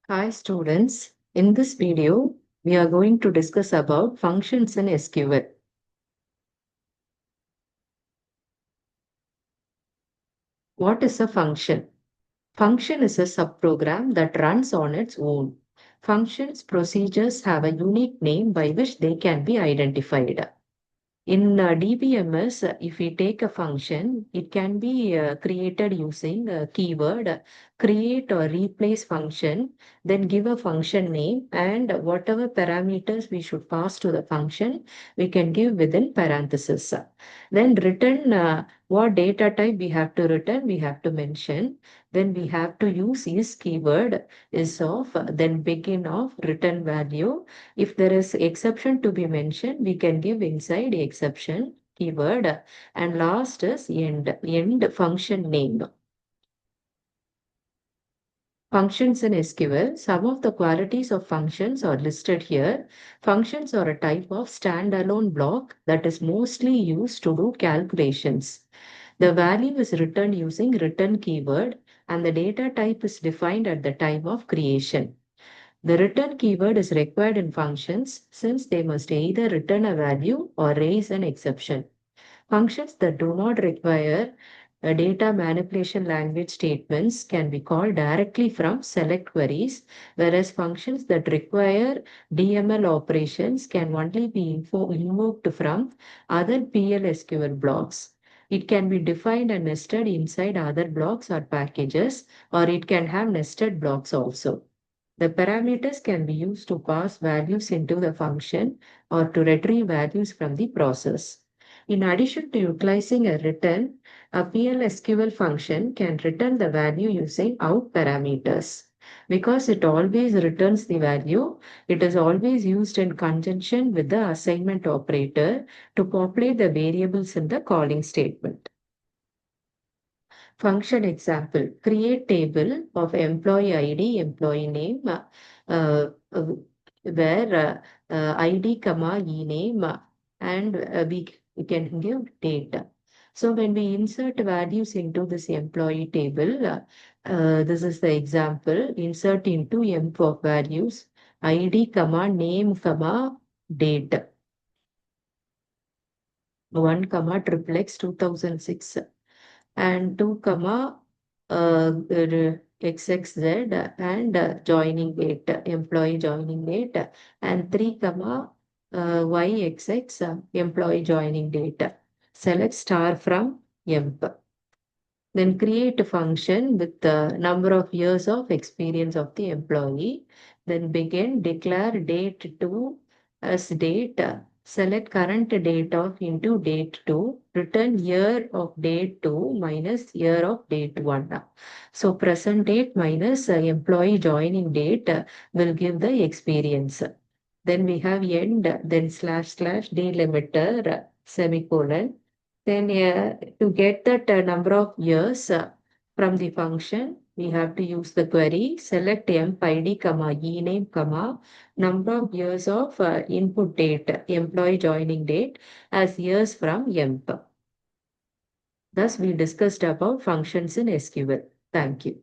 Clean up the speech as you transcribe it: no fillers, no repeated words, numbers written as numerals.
Hi students, in this video we are going to discuss about functions in SQL. What is a function? Function is a subprogram that runs on its own. Functions procedures have a unique name by which they can be identified. In DBMS, if we take a function, it can be created using a keyword, create or replace function, then give a function name, and whatever parameters we should pass to the function, we can give within parentheses. Then return what data type we have to return, we have to mention. Then we have to use is keyword is of, then begin of return value. If there is exception to be mentioned, we can give inside exception keyword, and last is end function name. Functions in SQL. Some of the qualities of functions are listed here. Functions are a type of standalone block that is mostly used to do calculations. The value is returned using return keyword, and the data type is defined at the time of creation. The return keyword is required in functions since they must either return a value or raise an exception. Functions that do not require a data manipulation language statements can be called directly from select queries, whereas functions that require DML operations can only be invoked from other PLSQL blocks. It can be defined and nested inside other blocks or packages, or it can have nested blocks also. The parameters can be used to pass values into the function or to retrieve values from the process. In addition to utilizing a return, a PLSQL function can return the value using out parameters. Because it always returns the value, it is always used in conjunction with the assignment operator to populate the variables in the calling statement. Function example, create table of employee ID, employee name, where ID, comma, e name, and we can give data. So when we insert values into this employee table, this is the example, insert into emp of values, ID, comma, name, comma, date, 1, comma, triple X 2006. And 2 comma XXZ and joining date, employee joining date, and 3 comma YXX employee joining date. Select star from emp. Then create a function with the number of years of experience of the employee. Then begin, declare date to as date. Select current date of into date 2. Return year of date 2 minus year of date 1. So present date minus employee joining date will give the experience. Then we have end, then slash slash delimiter, semicolon. Then to get that number of years from the function, we have to use the query, select emp id, comma, ename, comma, number of years of input date, employee joining date as years from emp. Thus, we discussed about functions in SQL. Thank you.